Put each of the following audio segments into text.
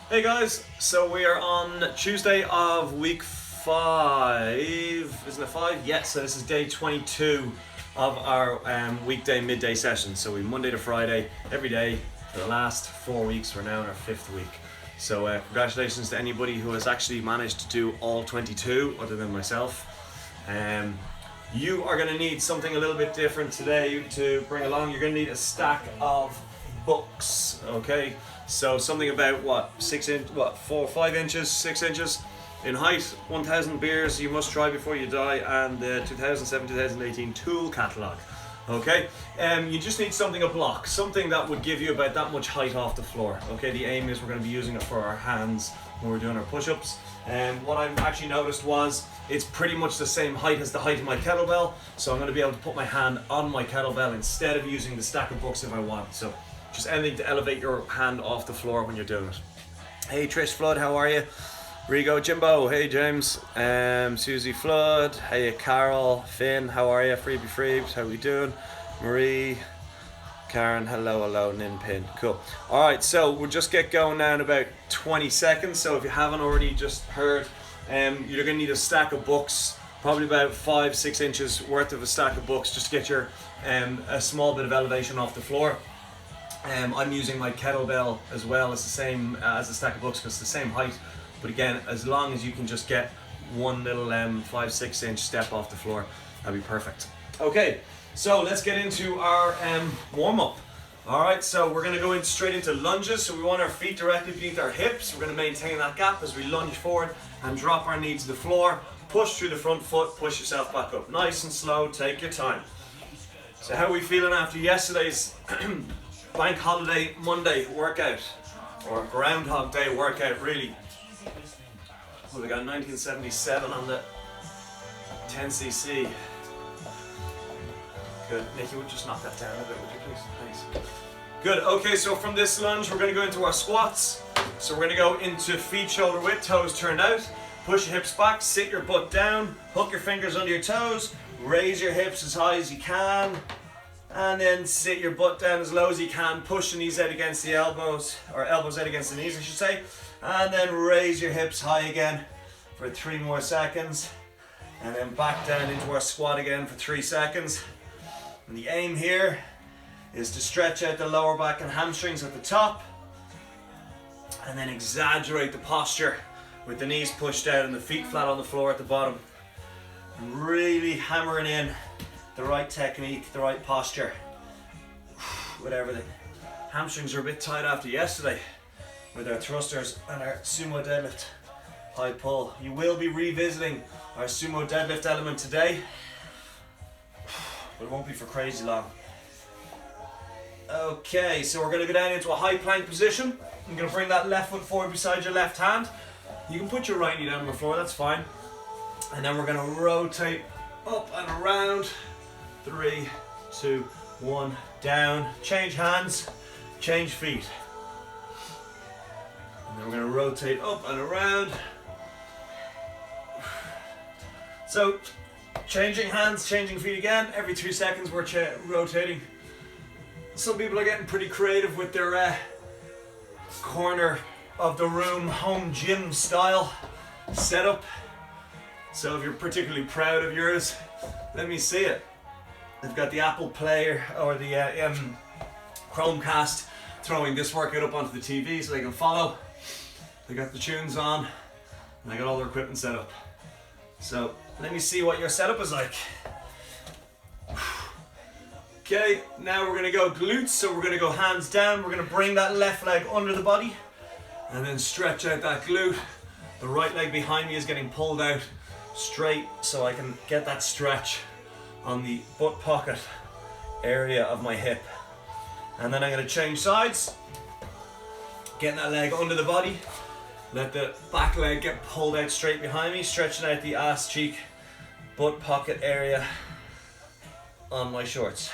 Hey guys, so we are on Tuesday of week 5, isn't it 5? Yes, so this is day 22 of our weekday midday session. So we Monday to Friday, every day for the last 4 weeks. We're now in our 5th week. So congratulations to anybody who has actually managed to do all 22 other than myself. You are going to need something a little bit different today to bring along. You're going to need a stack of books, okay? So something about 5 inches, 6 inches in height, 1,000 beers you must try before you die, and the 2007-2018 tool catalogue. Okay, you just need something, a block, something that would give you about that much height off the floor. Okay, the aim is we're going to be using it for our hands when we're doing our push-ups. And what I actually noticed was it's pretty much the same height as the height of my kettlebell, so I'm going to be able to put my hand on my kettlebell instead of using the stack of books if I want. So just anything to elevate your hand off the floor when you're doing it. Hey Trish Flood, how are you? Rigo Jimbo, hey James, Susie Flood, hey Carol, Finn, how are you? Freebie Freebs, how we doing? Marie, Karen, hello, Ninpin, cool. Alright, so we'll just get going now in about 20 seconds. So if you haven't already just heard, you're going to need a stack of books, probably about 5-6 inches worth of a stack of books, just to get your a small bit of elevation off the floor. I'm using my kettlebell as well as the same as the stack of books because it's the same height. But again, as long as you can just get one little 5-6 inch step off the floor, that'd be perfect. Okay, so let's get into our warm up. All right, so we're gonna go straight into lunges. So we want our feet directly beneath our hips. We're gonna maintain that gap as we lunge forward and drop our knee to the floor. Push through the front foot, push yourself back up. Nice and slow, take your time. So how are we feeling after yesterday's Bank Holiday Monday workout, or Groundhog Day workout really? Well, we got 1977 on the 10cc. Good. Nikki, would you just knock that down a bit, would you please? Thanks. Good. Okay, so from this lunge, we're going to go into our squats. So we're going to go into feet shoulder width, toes turned out. Push your hips back, sit your butt down, hook your fingers under your toes, raise your hips as high as you can, and then sit your butt down as low as you can. Push the knees out against the elbows, or elbows out against the knees, I should say. And then raise your hips high again for 3 more seconds. And then back down into our squat again for 3 seconds. And the aim here is to stretch out the lower back and hamstrings at the top. And then exaggerate the posture with the knees pushed out and the feet flat on the floor at the bottom. And really hammering in the right technique, the right posture with everything. Hamstrings are a bit tight after yesterday with our thrusters and our sumo deadlift high pull. You will be revisiting our sumo deadlift element today, but it won't be for crazy long. Okay, so we're going to go down into a high plank position. I'm going to bring that left foot forward beside your left hand. You can put your right knee down on the floor, that's fine. And then we're going to rotate up and around. 3, 2, 1, down. Change hands, change feet. And then we're going to rotate up and around. So, changing hands, changing feet again. Every 3 seconds we're rotating. Some people are getting pretty creative with their corner of the room, home gym style setup. So if you're particularly proud of yours, let me see it. They've got the Apple Player or the Chromecast throwing this workout up onto the TV so they can follow. They got the tunes on and they got all their equipment set up. So let me see what your setup is like. Okay, now we're going to go glutes. So we're going to go hands down. We're going to bring that left leg under the body and then stretch out that glute. The right leg behind me is getting pulled out straight so I can get that stretch on the butt pocket area of my hip. And then I'm going to change sides, getting that leg under the body, let the back leg get pulled out straight behind me, stretching out the ass cheek butt pocket area on my shorts.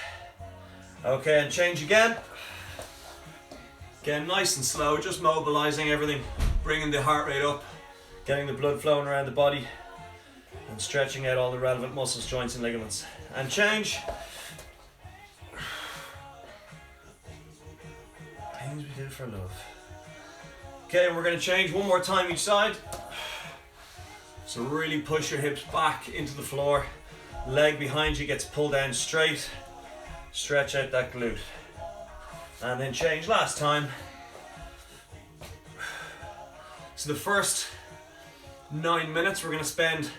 Okay, and change again. Again, nice and slow, just mobilizing everything, bringing the heart rate up, getting the blood flowing around the body, and stretching out all the relevant muscles, joints and ligaments. And change. Things we do for love. Okay, and we're going to change one more time each side. So really push your hips back into the floor. Leg behind you gets pulled down straight. Stretch out that glute. And then change last time. So the first 9 minutes we're going to spend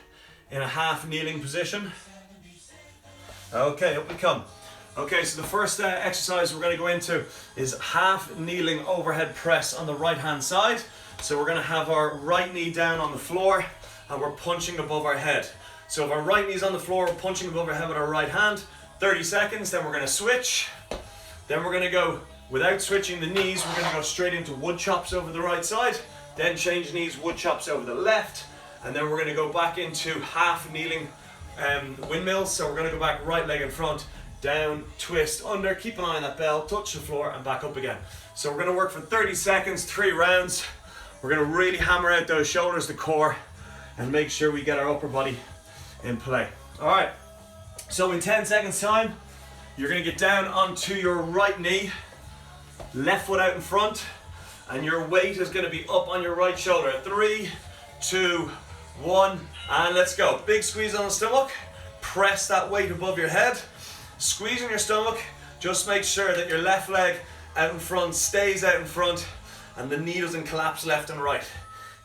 in a half kneeling position. Okay, up we come. Okay, so the first exercise we're going to go into is half kneeling overhead press on the right hand side. So we're going to have our right knee down on the floor and we're punching above our head. So if our right knee's on the floor, we're punching above our head with our right hand. 30 seconds, then we're going to switch. Then we're going to go, without switching the knees, we're going to go straight into wood chops over the right side. Then change knees, wood chops over the left. And then we're going to go back into half kneeling windmills. So we're going to go back right leg in front, down, twist, under, keep an eye on that bell, touch the floor and back up again. So we're going to work for 30 seconds, 3 rounds. We're going to really hammer out those shoulders, the core, and make sure we get our upper body in play. All right, so in 10 seconds time, you're going to get down onto your right knee, left foot out in front, and your weight is going to be up on your right shoulder. 3, 2, 1, and let's go. Big squeeze on the stomach, press that weight above your head. Squeezing your stomach, just make sure that your left leg out in front stays out in front and the knee doesn't collapse left and right.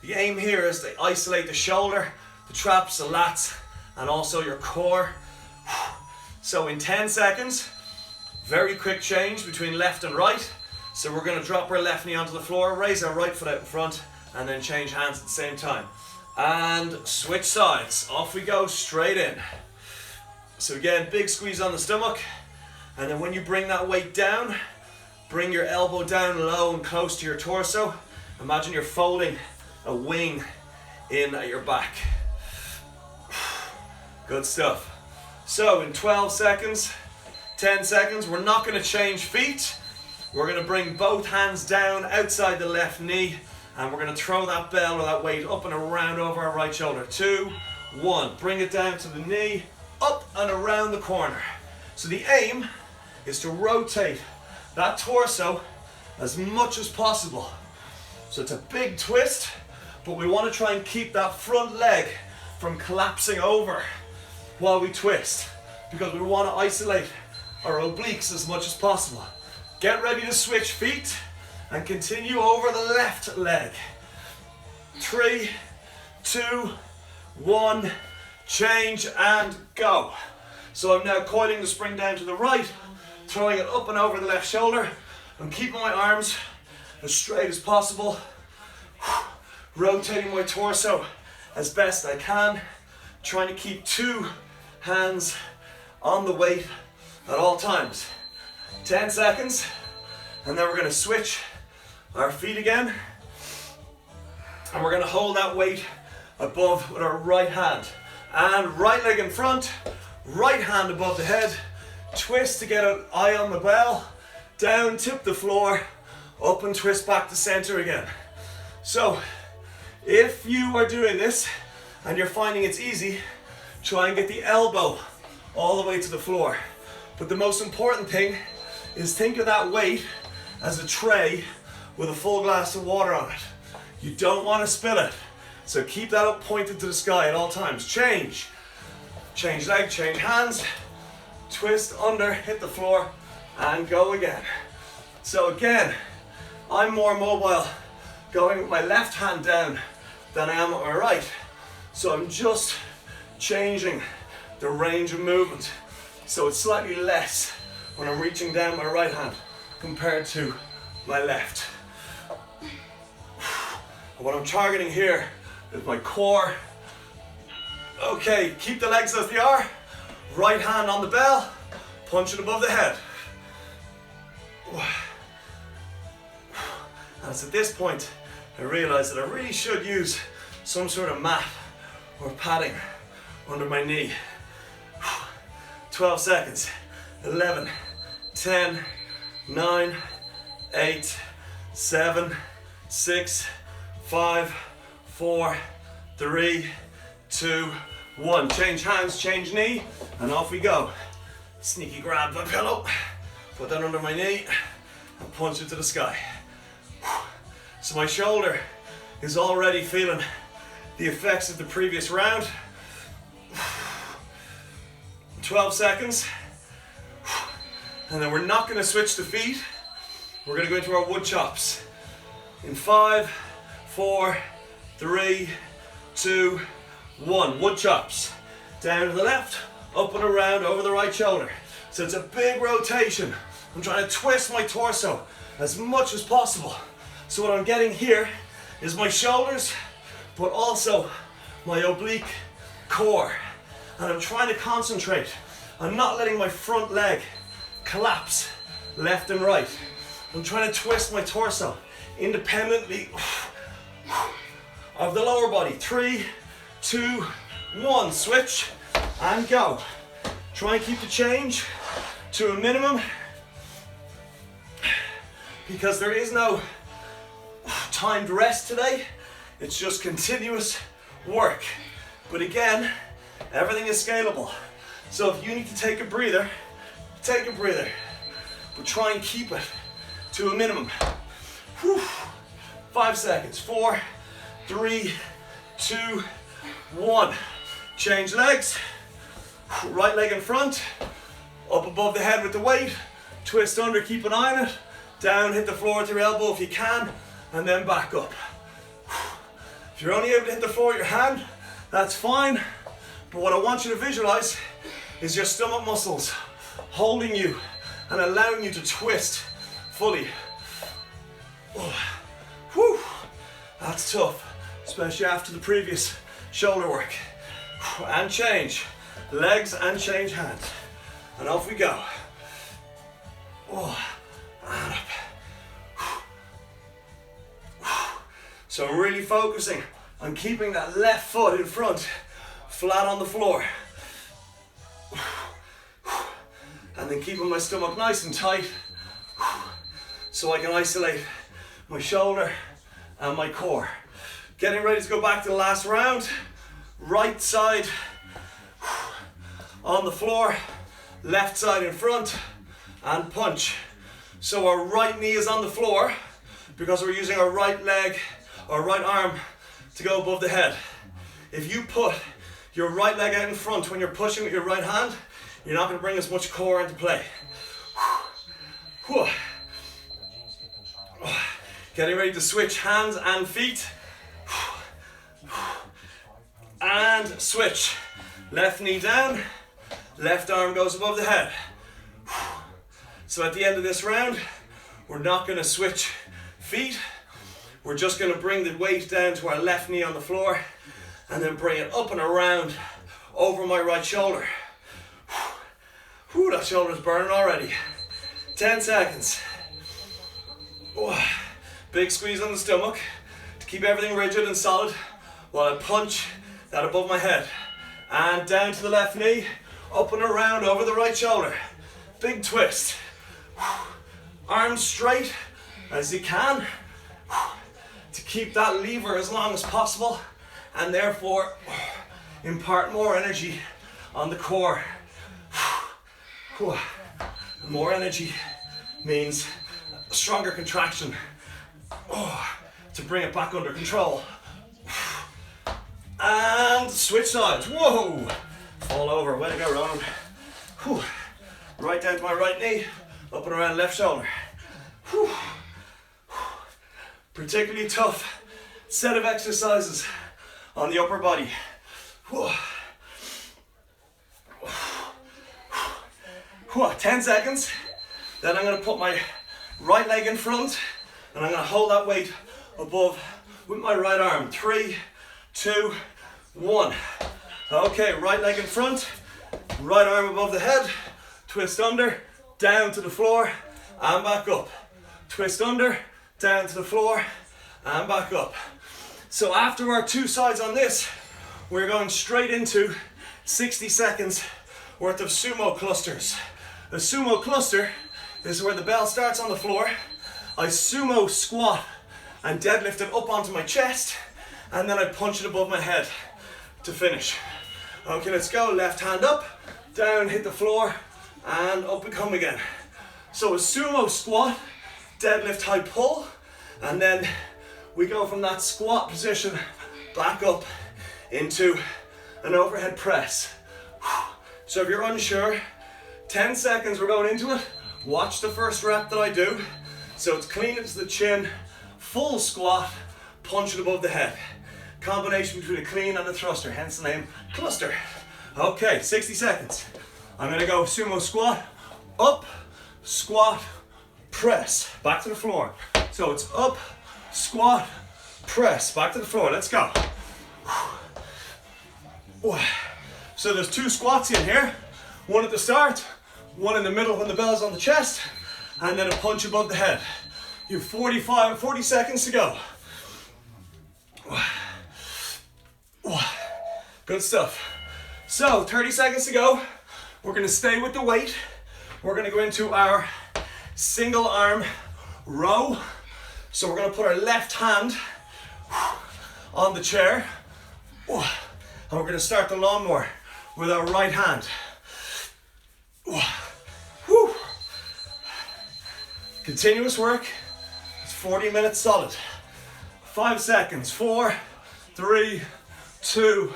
The aim here is to isolate the shoulder, the traps, the lats, and also your core. So in 10 seconds, very quick change between left and right. So we're going to drop our left knee onto the floor, raise our right foot out in front, and then change hands at the same time. And switch sides. Off we go, straight in. So again, big squeeze on the stomach, and then when you bring that weight down, bring your elbow down low and close to your torso. Imagine you're folding a wing in at your back. Good stuff. So in 12 seconds, 10 seconds, we're not going to change feet. We're going to bring both hands down outside the left knee, and we're going to throw that bell or that weight up and around over our right shoulder. 2, 1, bring it down to the knee, up and around the corner. So the aim is to rotate that torso as much as possible. So it's a big twist, but we want to try and keep that front leg from collapsing over while we twist, because we want to isolate our obliques as much as possible. Get ready to switch feet and continue over the left leg. 3, 2, 1, change and go. So I'm now coiling the spring down to the right, throwing it up and over the left shoulder. I'm keeping my arms as straight as possible, rotating my torso as best I can, trying to keep 2 hands on the weight at all times. 10 seconds, and then we're going to switch our feet again, and we're going to hold that weight above with our right hand. And right leg in front, right hand above the head, twist to get an eye on the bell, down, tip the floor, up and twist back to center again. So if you are doing this and you're finding it's easy, try and get the elbow all the way to the floor. But the most important thing is think of that weight as a tray with a full glass of water on it. You don't want to spill it. So keep that up pointed to the sky at all times. Change. Change leg, change hands. Twist under, hit the floor, and go again. So again, I'm more mobile going with my left hand down than I am with my right. So I'm just changing the range of movement. So it's slightly less when I'm reaching down my right hand compared to my left. What I'm targeting here is my core. Okay, keep the legs as they are. Right hand on the bell, punch it above the head. And it's at this point I realize that I really should use some sort of mat or padding under my knee. 12 seconds. 11, 10, 9, 8, 7, 6, 5, 4, 3, 2, 1. Change hands, change knee, and off we go. Sneaky grab my pillow, put that under my knee, and punch it to the sky. So my shoulder is already feeling the effects of the previous round. 12 seconds. And then we're not going to switch to feet. We're going to go into our wood chops. In 5, 4, 3, 2, 1. Wood chops. Down to the left, up and around over the right shoulder. So it's a big rotation. I'm trying to twist my torso as much as possible. So what I'm getting here is my shoulders, but also my oblique core. And I'm trying to concentrate on not letting my front leg collapse left and right. I'm trying to twist my torso independently of the lower body. 3, 2, 1. Switch and go. Try and keep the change to a minimum because there is no timed rest today. It's just continuous work. But again, everything is scalable. So if you need to take a breather, take a breather. But try and keep it to a minimum. 5 seconds. 4, 3, 2, 1. Change legs. Right leg in front. Up above the head with the weight. Twist under, keep an eye on it. Down, hit the floor with your elbow if you can. And then back up. If you're only able to hit the floor with your hand, that's fine. But what I want you to visualize is your stomach muscles holding you and allowing you to twist fully. Whew. That's tough, especially after the previous shoulder work. And change legs and change hands. And off we go. And up. So I'm really focusing on keeping that left foot in front, flat on the floor. And then keeping my stomach nice and tight so I can isolate my shoulder and my core. Getting ready to go back to the last round. Right side on the floor, left side in front, and punch. So our right knee is on the floor because we're using our right leg, our right arm to go above the head. If you put your right leg out in front when you're pushing with your right hand, you're not going to bring as much core into play. Getting ready to switch hands and feet. And switch. Left knee down, left arm goes above the head. So at the end of this round, we're not going to switch feet. We're just going to bring the weight down to our left knee on the floor and then bring it up and around over my right shoulder. That shoulder's burning already. 10 seconds. Big squeeze on the stomach to keep everything rigid and solid while I punch that above my head. And down to the left knee, up and around over the right shoulder. Big twist. Arms straight as you can to keep that lever as long as possible and therefore impart more energy on the core. More energy means a stronger contraction to bring it back under control. And switch sides. Whoa! Fall over. Way to go, Ronan. Right down to my right knee, up and around left shoulder. Particularly tough set of exercises on the upper body. 10 seconds. Then I'm going to put my right leg in front and I'm going to hold that weight above with my right arm. 3, 2, 1. Okay, right leg in front, right arm above the head, twist under, down to the floor and back up. Twist under, down to the floor and back up. So after our 2 sides on this, we're going straight into 60 seconds worth of sumo clusters. A sumo cluster is where the bell starts on the floor. I sumo squat and deadlift it up onto my chest and then I punch it above my head to finish. Okay, let's go. Left hand up, down, hit the floor and up and come again. So a sumo squat, deadlift, high pull, and then we go from that squat position back up into an overhead press. So if you're unsure, 10 seconds, we're going into it. Watch the first rep that I do. So it's clean into the chin, full squat, punch it above the head. Combination between a clean and a thruster, hence the name cluster. Okay, 60 seconds. I'm gonna go sumo squat, up, squat, press, back to the floor. So it's up, squat, press, back to the floor. Let's go. So there's 2 squats in here. One at the start, one in the middle when the bell's on the chest, and then a punch above the head. You have 40 seconds to go. Good stuff. So 30 seconds to go. We're gonna stay with the weight. We're gonna go into our single arm row. So we're gonna put our left hand on the chair. And we're gonna start the lawnmower with our right hand. Continuous work. It's 40 minutes solid. 5 seconds. 4, 3, 2,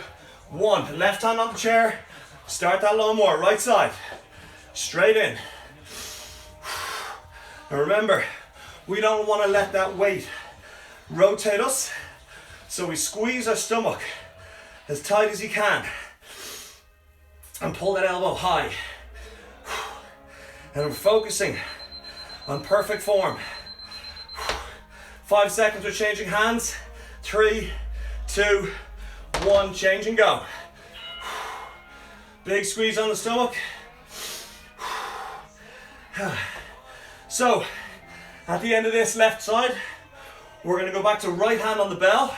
1. Left hand on the chair. Start that lawnmower. Right side. Straight in. Now remember, we don't want to let that weight rotate us. So we squeeze our stomach as tight as you can. And pull that elbow high. And we're focusing on perfect form. 5 seconds, we're changing hands. 3, 2, 1, change and go. Big squeeze on the stomach. So, at the end of this left side, we're gonna go back to right hand on the bell.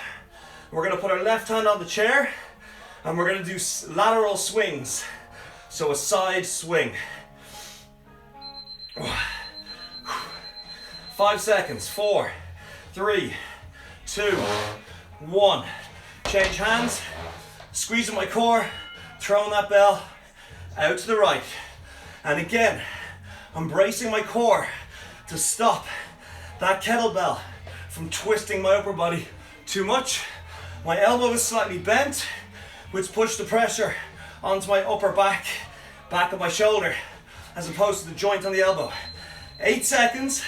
We're gonna put our left hand on the chair, and we're gonna do lateral swings. So a side swing. 5 seconds. 4, 3, 2, 1. Change hands. Squeezing my core. Throwing that bell out to the right. And again, I'm bracing my core to stop that kettlebell from twisting my upper body too much. My elbow is slightly bent, which puts the pressure onto my upper back of my shoulder, as opposed to the joint on the elbow. 8 seconds,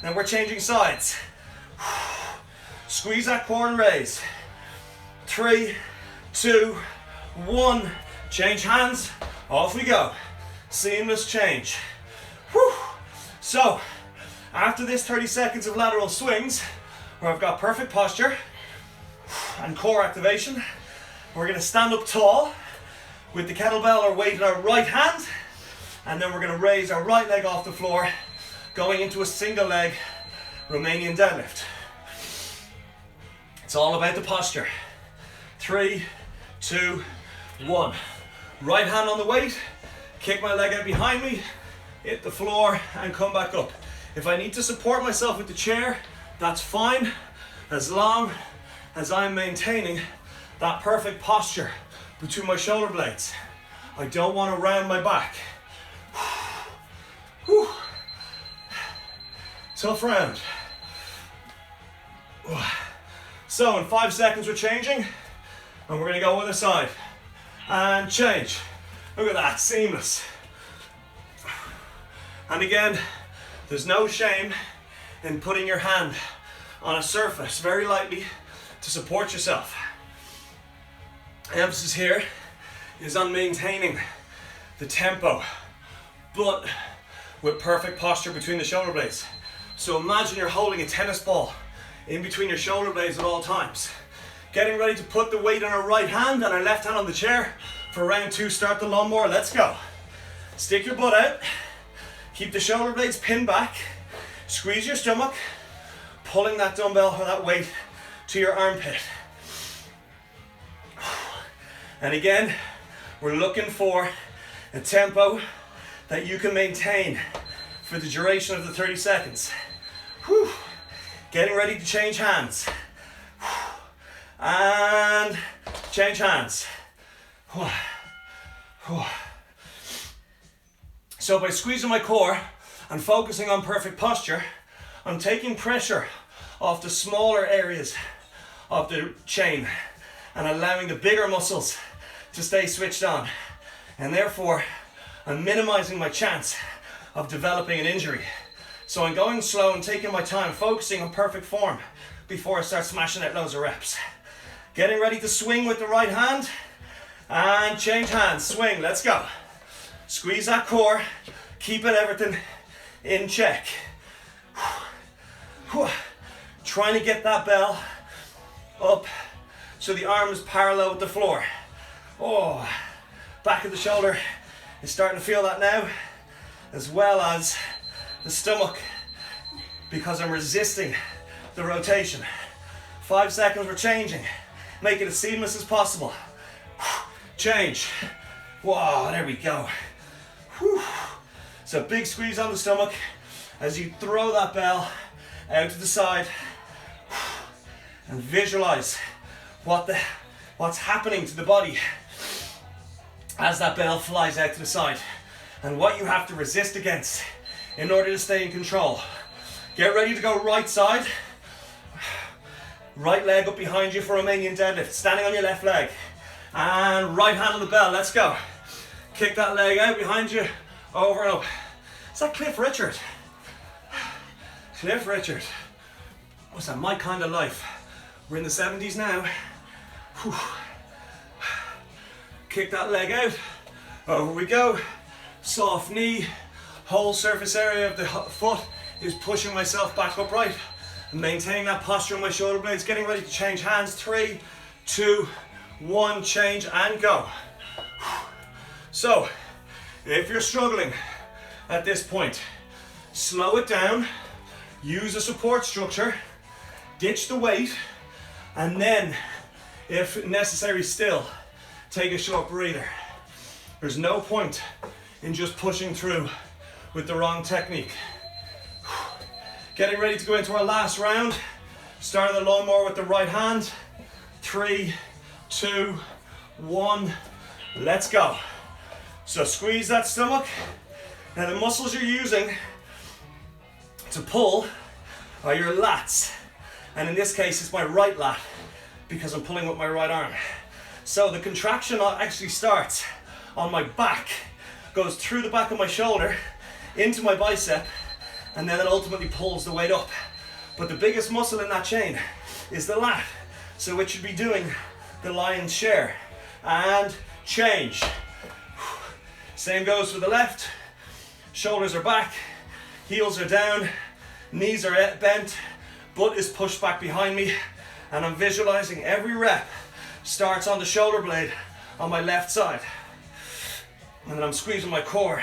then we're changing sides. Squeeze that core and raise. 3, 2, 1. Change hands, off we go. Seamless change. Whew. So, after this 30 seconds of lateral swings, where I've got perfect posture and core activation, we're gonna stand up tall with the kettlebell or weight in our right hand, and then we're gonna raise our right leg off the floor, going into a single leg Romanian deadlift. It's all about the posture. 3, 2, 1. Right hand on the weight, kick my leg out behind me, hit the floor and come back up. If I need to support myself with the chair, that's fine, as long as I'm maintaining that perfect posture between my shoulder blades. I don't want to round my back. Whew. Tough round. So in 5 seconds we're changing, and we're gonna go other side. And change. Look at that, seamless. And again, there's no shame in putting your hand on a surface very lightly to support yourself. The emphasis here is on maintaining the tempo, but with perfect posture between the shoulder blades. So imagine you're holding a tennis ball in between your shoulder blades at all times. Getting ready to put the weight on our right hand and our left hand on the chair for round 2. Start the lawnmower, let's go. Stick your butt out, keep the shoulder blades pinned back, squeeze your stomach, pulling that dumbbell or that weight to your armpit. And again, we're looking for a tempo that you can maintain for the duration of the 30 seconds. Whew. Getting ready to change hands. And change hands. So by squeezing my core and focusing on perfect posture, I'm taking pressure off the smaller areas of the chain and allowing the bigger muscles to stay switched on. And therefore, I'm minimizing my chance of developing an injury. So I'm going slow and taking my time, focusing on perfect form before I start smashing out loads of reps. Getting ready to swing with the right hand and change hands. Swing, let's go. Squeeze that core, keeping everything in check. Trying to get that bell up so the arm is parallel with the floor. Oh, back of the shoulder is starting to feel that now, as well as the stomach, because I'm resisting the rotation. 5 seconds, we're changing. Make it as seamless as possible. Change. Whoa, there we go. So big squeeze on the stomach as you throw that bell out to the side, and visualize what's happening to the body as that bell flies out to the side, and what you have to resist against in order to stay in control. Get ready to go right side. Right leg up behind you for Romanian deadlift. Standing on your left leg. And right hand on the bell. Let's go. Kick that leg out behind you. Over and up. Is that Cliff Richard? Cliff Richard. What's that? My kind of life. We're in the 70s now. Whew. Kick that leg out. Over we go. Soft knee. Whole surface area of the foot is pushing myself back upright. And maintaining that posture on my shoulder blades. Getting ready to change hands. 3, 2, 1. Change and go. So, if you're struggling at this point, slow it down. Use a support structure. Ditch the weight. And then, if necessary still, take a short breather. There's no point in just pushing through with the wrong technique. Getting ready to go into our last round. Starting the lawnmower with the right hand. 3, 2, 1. Let's go. So squeeze that stomach. Now the muscles you're using to pull are your lats. And in this case, it's my right lat because I'm pulling with my right arm. So the contraction actually starts on my back, goes through the back of my shoulder, into my bicep, and then it ultimately pulls the weight up. But the biggest muscle in that chain is the lat. So it should be doing the lion's share. And change. Same goes for the left. Shoulders are back, heels are down, knees are bent, butt is pushed back behind me, and I'm visualizing every rep starts on the shoulder blade on my left side. And then I'm squeezing my core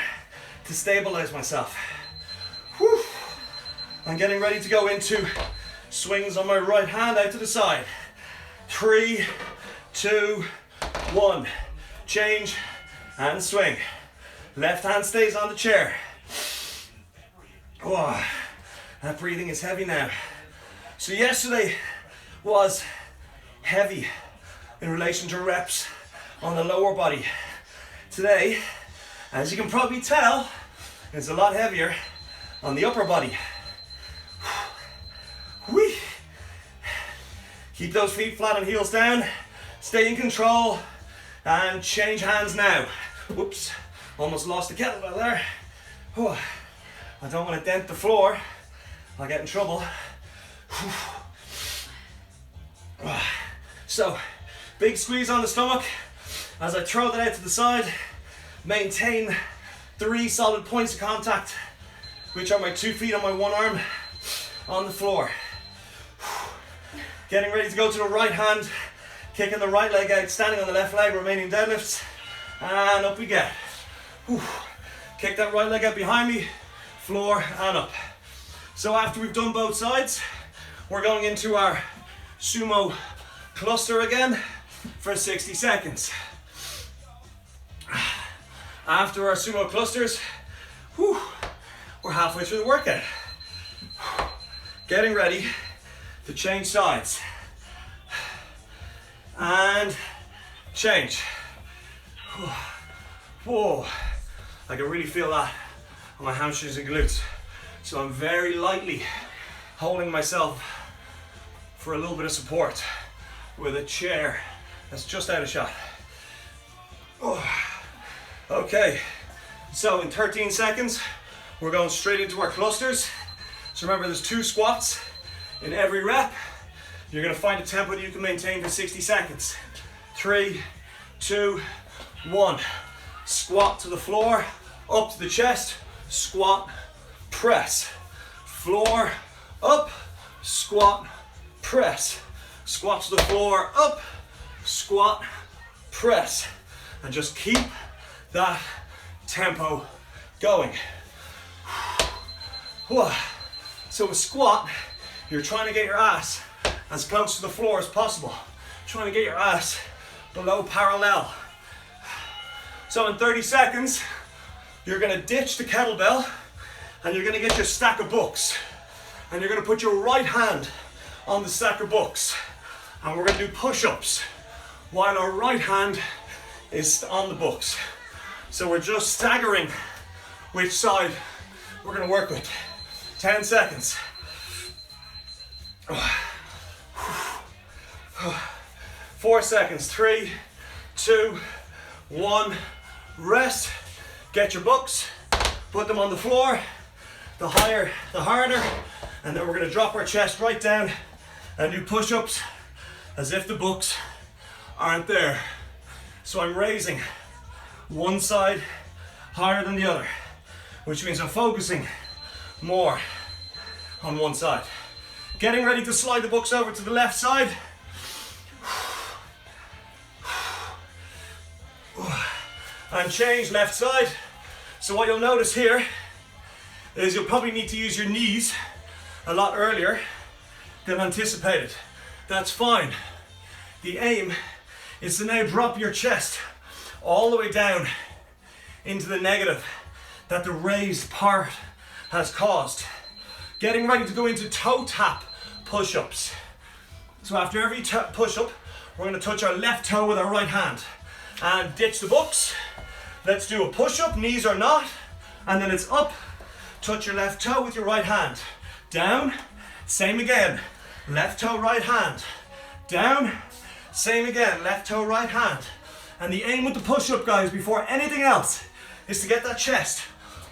to stabilize myself. Whew. I'm getting ready to go into swings on my right hand out to the side. 3, 2, 1. Change and swing. Left hand stays on the chair. Oh, that breathing is heavy now. So yesterday was heavy in relation to reps on the lower body. Today, as you can probably tell, is a lot heavier on the upper body. Whee. Keep those feet flat and heels down. Stay in control and change hands now. Whoops, almost lost the kettlebell there. Whew. I don't want to dent the floor. I'll get in trouble. So, big squeeze on the stomach as I throw that out to the side. Maintain 3 solid points of contact, which are my 2 feet on my one arm on the floor. Getting ready to go to the right hand, kicking the right leg out, standing on the left leg, Romanian deadlifts, and up we get. Kick that right leg out behind me, floor and up. So after we've done both sides, we're going into our sumo cluster again for 60 seconds. After our sumo clusters, we're halfway through the workout. Getting ready to change sides. And change. Whoa, I can really feel that on my hamstrings and glutes. So I'm very lightly holding myself for a little bit of support with a chair that's just out of shot. Oh. Okay, so in 13 seconds, we're going straight into our clusters. So remember, there's 2 squats in every rep. You're gonna find a tempo that you can maintain for 60 seconds. 3, 2, 1. Squat to the floor, up to the chest, squat, press. Floor, up, squat, press. Squat to the floor, up, squat, press. And just keep that tempo going. So with squat, you're trying to get your ass as close to the floor as possible. Trying to get your ass below parallel. So in 30 seconds, you're gonna ditch the kettlebell and you're gonna get your stack of books. And you're gonna put your right hand on the stack of books. And we're gonna do push-ups while our right hand is on the books. So we're just staggering which side we're gonna work with. 10 seconds. 4 seconds. 3, 2, 1. Rest. Get your books. Put them on the floor. The higher, the harder. And then we're gonna drop our chest right down and do push-ups as if the books aren't there. So I'm raising one side higher than the other, which means I'm focusing more on one side. Getting ready to slide the books over to the left side. And change left side. So what you'll notice here is you'll probably need to use your knees a lot earlier than anticipated. That's fine. The aim is to now drop your chest all the way down into the negative that the raised part has caused. Getting ready to go into toe tap push-ups. So after every push-up, we're going to touch our left toe with our right hand and ditch the books. Let's do a push-up, knees or not, and then it's up. Touch your left toe with your right hand. Down, same again. Left toe, right hand. Down, same again. Left toe, right hand. And the aim with the push-up, guys, before anything else, is to get that chest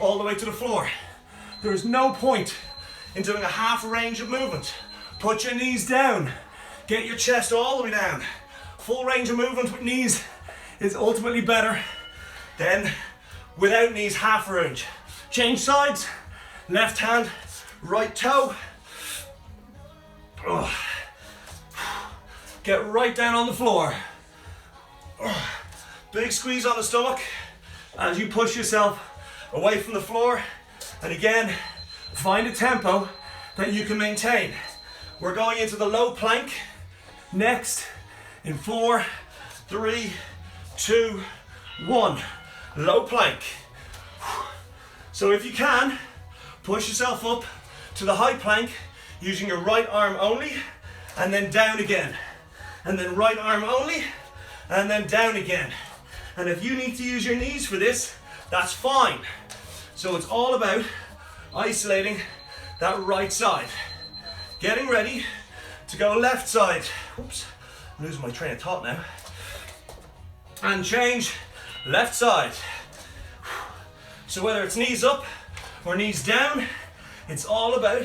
all the way to the floor. There is no point in doing a half range of movement. Put your knees down. Get your chest all the way down. Full range of movement with knees is ultimately better than without knees, half range. Change sides. Left hand, right toe. Get right down on the floor. Big squeeze on the stomach as you push yourself away from the floor. And again, find a tempo that you can maintain. We're going into the low plank next in 4, 3, 2, 1. Low plank. So if you can, push yourself up to the high plank using your right arm only, and then down again. And then right arm only, and then down again. And if you need to use your knees for this, that's fine. So it's all about isolating that right side. Getting ready to go left side. Oops, I'm losing my train of thought now. And change left side. So whether it's knees up or knees down, it's all about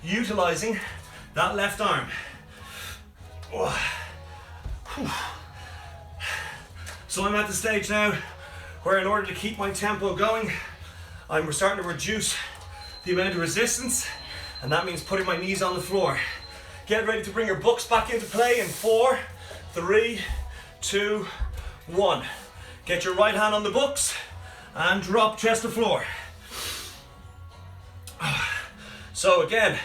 utilizing that left arm. So I'm at the stage now where, in order to keep my tempo going, I'm starting to reduce the amount of resistance, and that means putting my knees on the floor. Get ready to bring your books back into play in 4, 3, 2, 1. Get your right hand on the books and drop chest to floor. So again,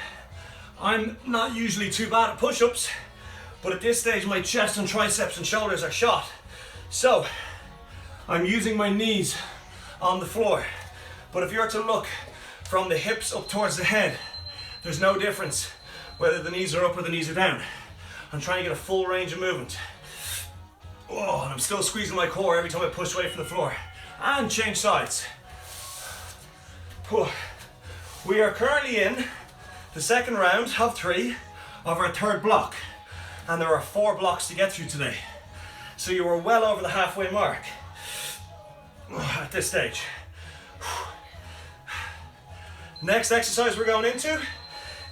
I'm not usually too bad at push-ups, but at this stage my chest and triceps and shoulders are shot. So I'm using my knees on the floor. But if you're to look from the hips up towards the head, there's no difference whether the knees are up or the knees are down. I'm trying to get a full range of movement. Oh, and I'm still squeezing my core every time I push away from the floor. And change sides. We are currently in the second round of 3 of our third block. And there are 4 blocks to get through today. So you are well over the halfway mark at this stage. Next exercise we're going into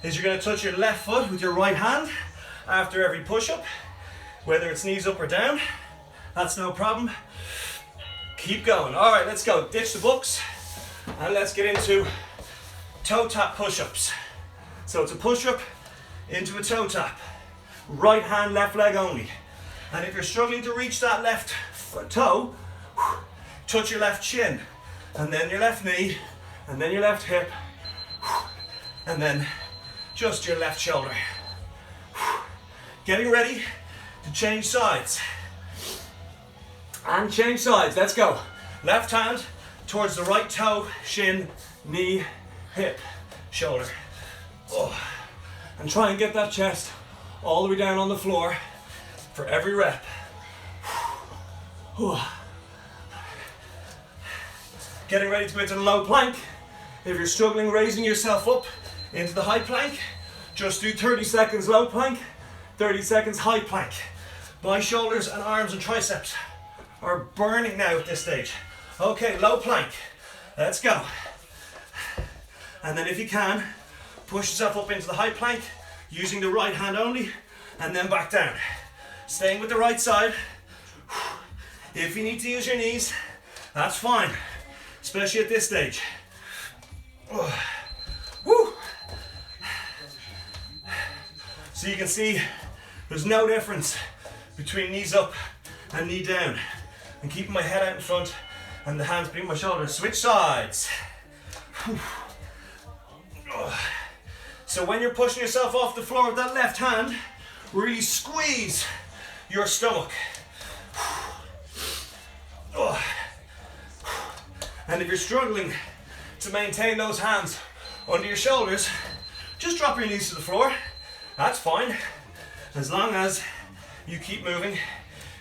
is you're going to touch your left foot with your right hand after every push-up, whether it's knees up or down. That's no problem. Keep going. All right, let's go. Ditch the books and let's get into toe tap push-ups. So it's a push-up into a toe tap. Right hand, left leg only. And if you're struggling to reach that left toe, touch your left shin, and then your left knee, and then your left hip, and then just your left shoulder. Getting ready to change sides. And change sides, let's go. Left hand towards the right toe, shin, knee, hip, shoulder. Oh. And try and get that chest all the way down on the floor for every rep. Getting ready to go into the low plank. If you're struggling raising yourself up into the high plank, just do 30 seconds low plank, 30 seconds high plank. My shoulders and arms and triceps are burning now at this stage. Okay, low plank. Let's go. And then if you can, push yourself up into the high plank using the right hand only, and then back down. Staying with the right side. If you need to use your knees, that's fine, especially at this stage. Woo. So you can see there's no difference between knees up and knee down. And keeping my head out in front and the hands between my shoulders. Switch sides. So when you're pushing yourself off the floor with that left hand, really squeeze your stomach. And if you're struggling to maintain those hands under your shoulders, just drop your knees to the floor. That's fine, as long as you keep moving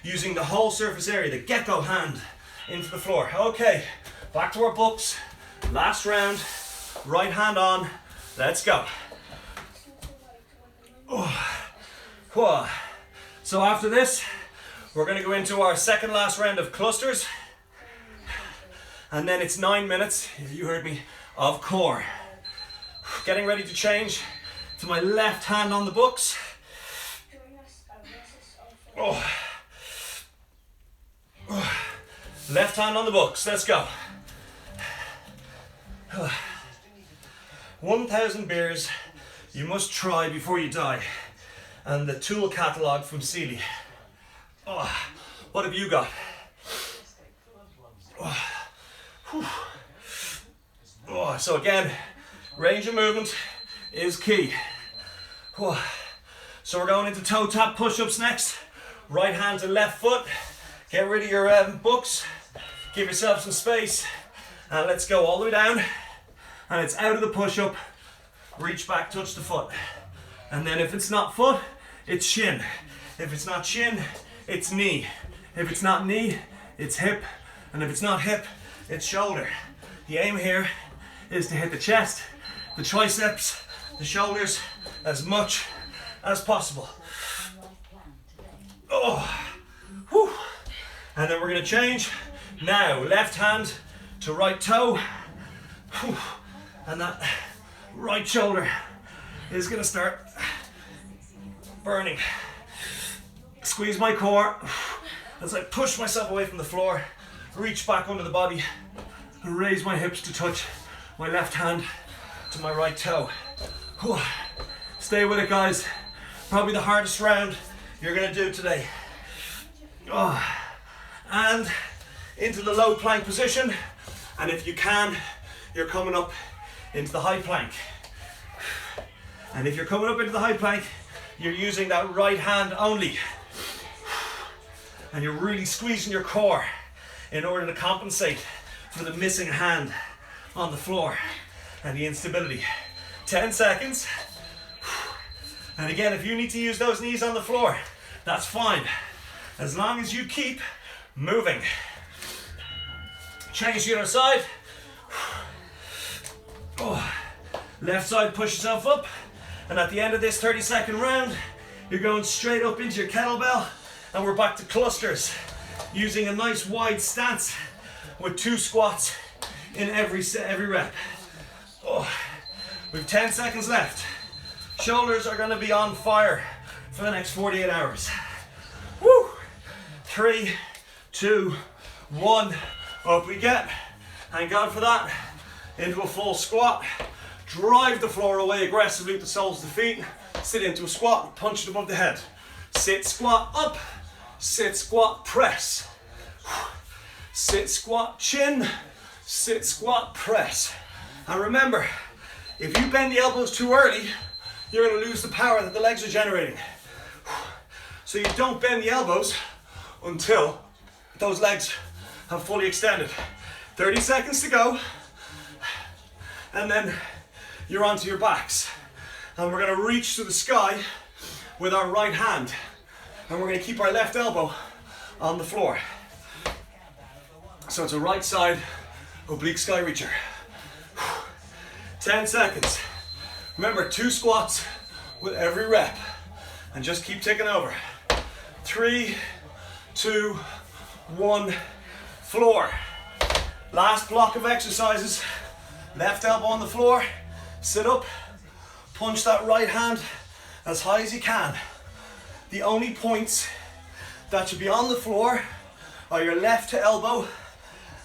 using the whole surface area, the gecko hand into the floor. Okay, back to our books. Last round, right hand on. Let's go. So after this, we're going to go into our second last round of clusters. And then it's 9 minutes, you heard me, of core. Getting ready to change to my left hand on the books. Left hand on the books, let's go. 1,000 beers you must try before you die. And the tool catalogue from Sealy. What have you got? So again, range of movement is key. So we're going into toe tap push-ups next. Right hand to left foot. Get rid of your books. Give yourself some space. And let's go all the way down. And it's out of the push-up. Reach back, touch the foot. And then if it's not foot, it's shin. If it's not shin, it's knee. If it's not knee, it's hip. And if it's not hip, it's shoulder. The aim here is to hit the chest, the triceps, the shoulders as much as possible. And then we're going to change. Now, left hand to right toe. And that right shoulder is going to start burning. Squeeze my core as I push myself away from the floor, reach back under the body, and raise my hips to touch my left hand to my right toe. Stay with it, guys. Probably the hardest round you're going to do today. And into the low plank position. And if you can, you're coming up into the high plank. And if you're coming up into the high plank, you're using that right hand only. And you're really squeezing your core in order to compensate for the missing hand on the floor and the instability. 10 seconds. And again, if you need to use those knees on the floor, that's fine, as long as you keep moving. Change to the other side. Left side, push yourself up. And at the end of this 30-second round, you're going straight up into your kettlebell, and we're back to clusters, using a nice wide stance with 2 squats in every rep. Oh, we have 10 seconds left. Shoulders are gonna be on fire for the next 48 hours. Woo! 3, 2, 1, up we get. Thank God for that. Into a full squat. Drive the floor away aggressively with the soles of the feet. Sit into a squat, punch it above the head. Sit, squat, up. Sit, squat, press. Sit, squat, chin. Sit, squat, press. And remember, if you bend the elbows too early, you're going to lose the power that the legs are generating. So you don't bend the elbows until those legs have fully extended. 30 seconds to go. And then you're onto your backs. And we're going to reach to the sky with our right hand. And we're going to keep our left elbow on the floor. So it's a right side oblique sky reacher. 10 seconds. Remember, 2 squats with every rep. And just keep taking over. 3, 2, 1, floor. Last block of exercises. Left elbow on the floor. Sit up. Punch that right hand as high as you can. The only points that should be on the floor are your left elbow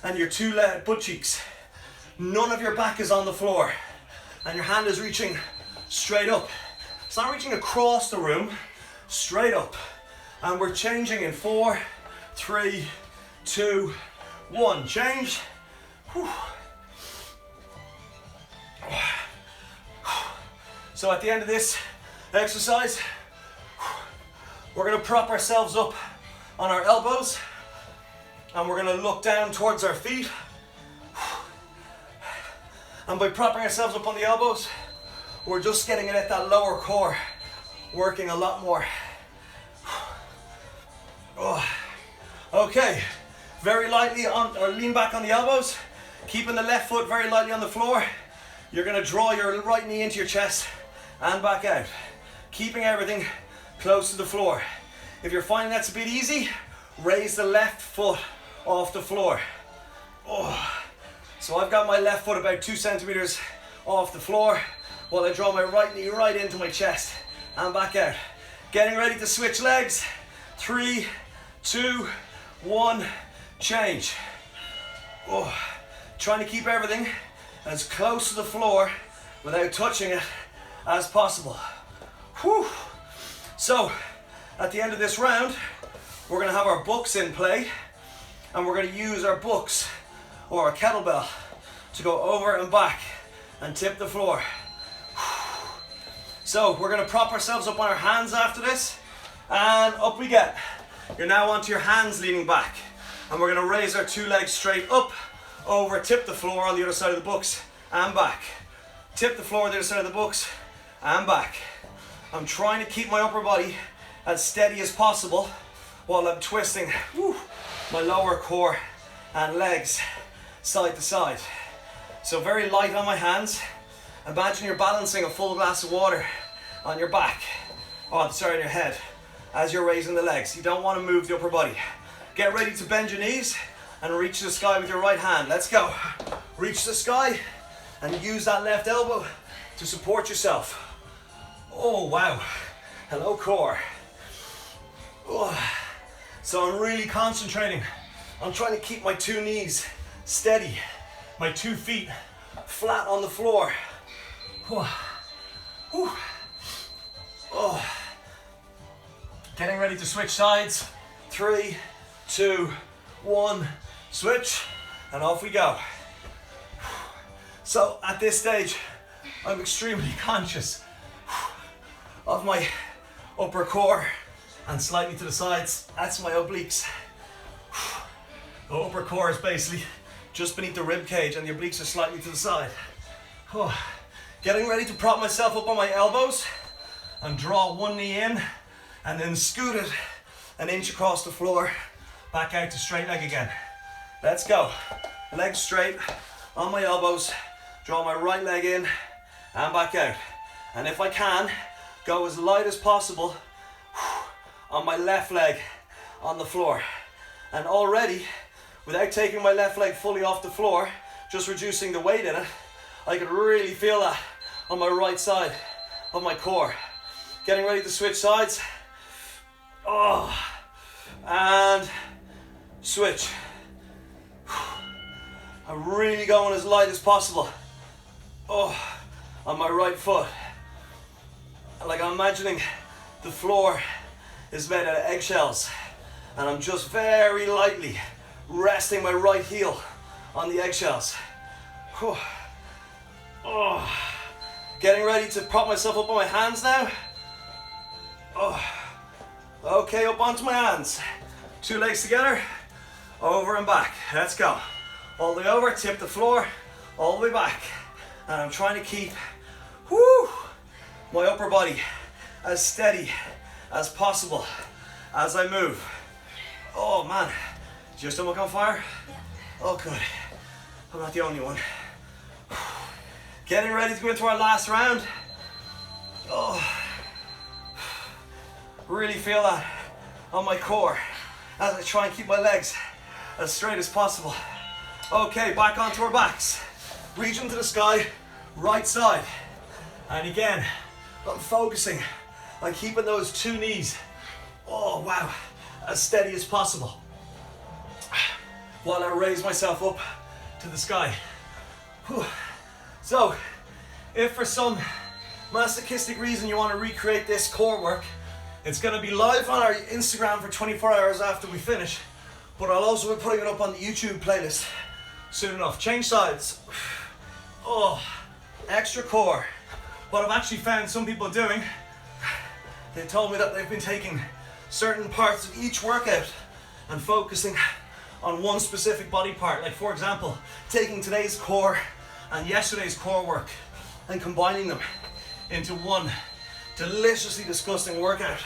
and your 2 butt cheeks. None of your back is on the floor. And your hand is reaching straight up. It's not reaching across the room, straight up. And we're changing in 4, 3, 2, 1. Change. Whew. So at the end of this exercise, we're going to prop ourselves up on our elbows, and we're going to look down towards our feet. And by propping ourselves up on the elbows, we're just getting it at that lower core, working a lot more. Oh. Okay, very lightly on, or lean back on the elbows, keeping the left foot very lightly on the floor. You're going to draw your right knee into your chest and back out, keeping everything close to the floor. If you're finding that's a bit easy, raise the left foot off the floor. Oh. So I've got my left foot about 2 centimeters off the floor while I draw my right knee right into my chest and back out. Getting ready to switch legs. 3, 2, 1, change. Oh. Trying to keep everything as close to the floor without touching it as possible. Whew. So at the end of this round, we're going to have our books in play, and we're going to use our books or a kettlebell to go over and back and tip the floor. So we're going to prop ourselves up on our hands after this, and up we get. You're now onto your hands leaning back, and we're going to raise our 2 legs straight up, over, tip the floor on the other side of the books and back. Tip the floor on the other side of the books and back. I'm trying to keep my upper body as steady as possible while I'm twisting my lower core and legs side to side. So very light on my hands. Imagine you're balancing a full glass of water on your back, on your head, as you're raising the legs. You don't want to move the upper body. Get ready to bend your knees and reach the sky with your right hand. Let's go. Reach the sky and use that left elbow to support yourself. Oh wow. Hello core. Oh. So I'm really concentrating on trying to keep my 2 knees steady, my 2 feet flat on the floor. Oh. Getting ready to switch sides. 3, 2, 1, switch, and off we go. So at this stage, I'm extremely conscious of my upper core and slightly to the sides. That's my obliques. The upper core is basically just beneath the rib cage, and the obliques are slightly to the side. Getting ready to prop myself up on my elbows and draw 1 knee in, and then scoot it an inch across the floor, back out to straight leg again. Let's go. Legs straight, on my elbows, draw my right leg in and back out. And if I can, go as light as possible on my left leg on the floor. And already, without taking my left leg fully off the floor, just reducing the weight in it, I can really feel that on my right side of my core. Getting ready to switch sides. Oh, and switch. I'm really going as light as possible. Oh, on my right foot. Like I'm imagining the floor is made out of eggshells, and I'm just very lightly resting my right heel on the eggshells. Oh, getting ready to prop myself up on my hands now. Oh, okay, up onto my hands. 2 legs together, over and back. Let's go. All the way over, tip the floor, all the way back. And I'm trying to keep my upper body as steady as possible as I move. Oh man, is your stomach on fire? Yeah. Oh good, I'm not the only one. Getting ready to go into our last round. Oh, really feel that on my core as I try and keep my legs as straight as possible. Okay, back onto our backs. Reach into the sky, right side. And again, I'm focusing on keeping those 2 knees, oh wow, as steady as possible, while I raise myself up to the sky. Whew. So, if for some masochistic reason you want to recreate this core work, it's going to be live on our Instagram for 24 hours after we finish, but I'll also be putting it up on the YouTube playlist soon enough. Change sides. Oh, extra core. What I've actually found some people doing, they told me that they've been taking certain parts of each workout and focusing on one specific body part. Like for example, taking today's core and yesterday's core work and combining them into one deliciously disgusting workout.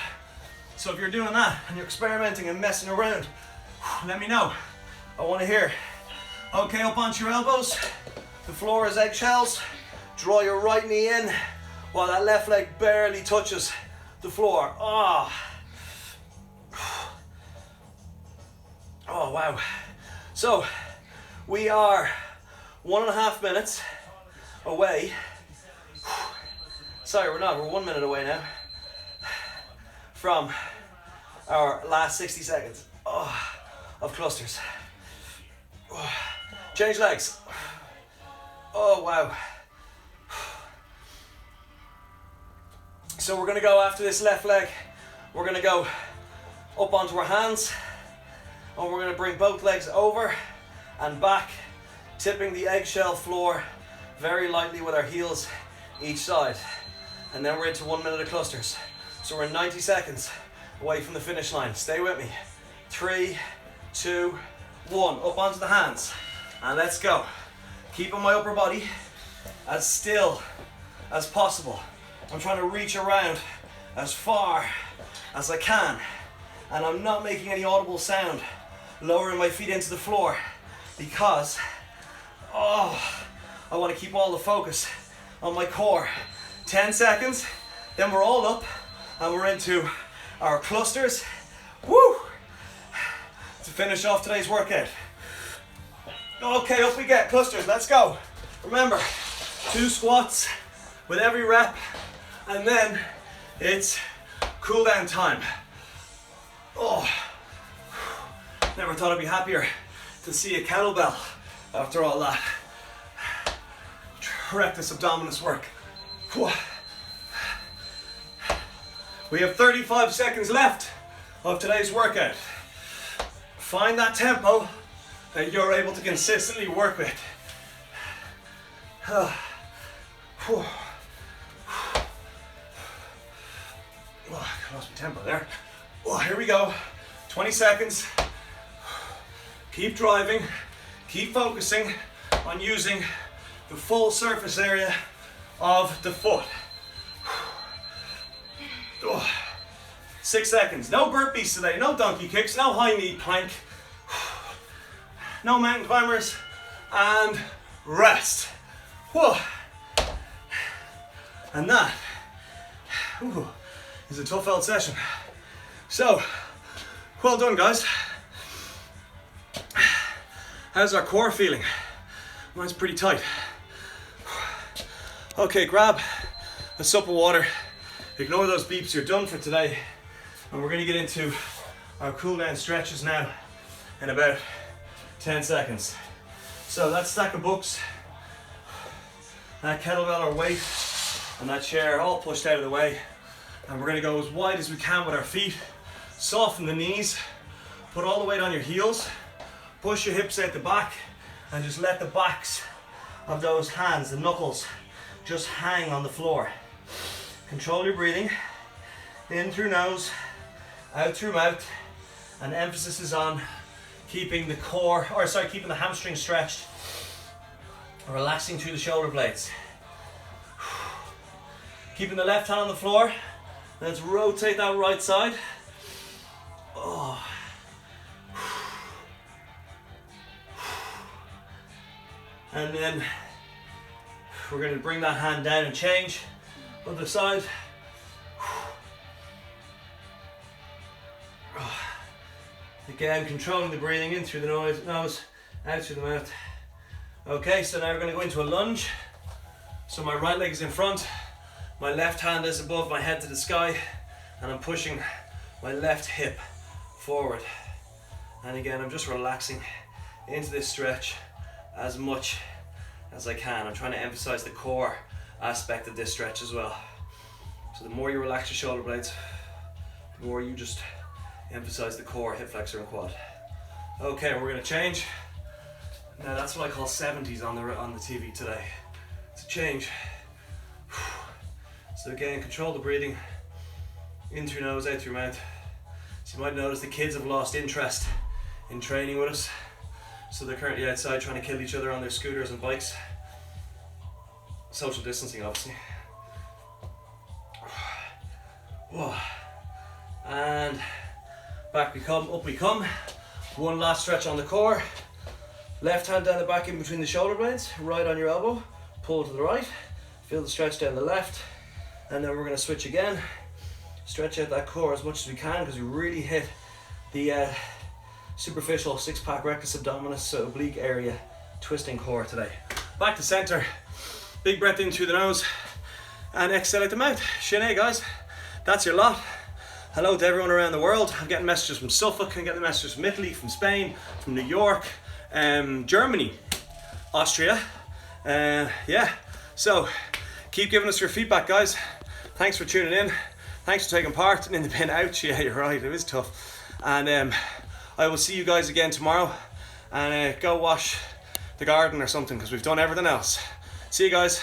So if you're doing that and you're experimenting and messing around, let me know. I want to hear. Okay, up onto your elbows. The floor is eggshells. Draw your right knee in while that left leg barely touches the floor. Oh, wow. So we are 1.5 minutes away. Sorry, we're not. We're 1 minute away now from our last 60 seconds of clusters. Change legs. Oh, wow. So we're going to go after this left leg. We're going to go up onto our hands, and we're going to bring both legs over and back, tipping the eggshell floor very lightly with our heels each side. And then we're into 1 minute of clusters. So we're 90 seconds away from the finish line. Stay with me. 3, 2, 1. Up onto the hands. And let's go. Keeping my upper body as still as possible. I'm trying to reach around as far as I can. And I'm not making any audible sound, lowering my feet into the floor, because I want to keep all the focus on my core. 10 seconds, then we're all up and we're into our clusters. Woo! To finish off today's workout. Okay, up we get, clusters, let's go. Remember, 2 squats with every rep, and then it's cool down time. Oh, never thought I'd be happier to see a kettlebell after all that rectus abdominis work. We have 35 seconds left of today's workout. Find that tempo that you're able to consistently work with. Oh, I lost my tempo there. Oh, here we go. 20 seconds. Keep driving. Keep focusing on using the full surface area of the foot. 6 seconds. No burpees today. No donkey kicks. No high knee plank. No mountain climbers. And rest. And that is a tough old session. So, well done guys. How's our core feeling? Mine's pretty tight. Okay, grab a sup of water. Ignore those beeps, you're done for today. And we're gonna get into our cool down stretches now in about 10 seconds. So that stack of books, that kettlebell or weight, and that chair all pushed out of the way. And we're gonna go as wide as we can with our feet. Soften the knees, put all the weight on your heels, push your hips out the back, and just let the backs of those hands, the knuckles, just hang on the floor. Control your breathing, in through nose, out through mouth, and emphasis is on keeping the core, or sorry, keeping the hamstring stretched, relaxing through the shoulder blades. Keeping the left hand on the floor, let's rotate that right side. Oh. And then we're going to bring that hand down and change. Other side. Again, controlling the breathing in through the nose, out through the mouth. Okay, so now we're going to go into a lunge. So my right leg is in front, my left hand is above my head to the sky, and I'm pushing my left hip forward. And again, I'm just relaxing into this stretch as much as I can. I'm trying to emphasize the core aspect of this stretch as well. So the more you relax your shoulder blades, the more you just emphasize the core, hip flexor and quad. Okay, we're gonna change. Now that's what I call 70s on the TV today. It's a change. So again, control the breathing, in through nose, out through mouth. So you might notice the kids have lost interest in training with us. So they're currently outside trying to kill each other on their scooters and bikes. Social distancing, obviously. Whoa. And back we come, up we come. One last stretch on the core. Left hand down the back in between the shoulder blades, right on your elbow, pull to the right, feel the stretch down the left, and then we're going to switch again. Stretch out that core as much as we can because we really hit the superficial six-pack rectus abdominis, so oblique area, twisting core today. Back to center, big breath in through the nose, and exhale out the mouth. Shane, guys, that's your lot. Hello to everyone around the world. I'm getting messages from Suffolk, I'm getting messages from Italy, from Spain, from New York, Germany, Austria. Yeah, so keep giving us your feedback, guys. Thanks for tuning in. Thanks for taking part in the bin. Ouch, yeah, you're right, it is tough. And I will see you guys again tomorrow. And go wash the garden or something because we've done everything else. See you guys.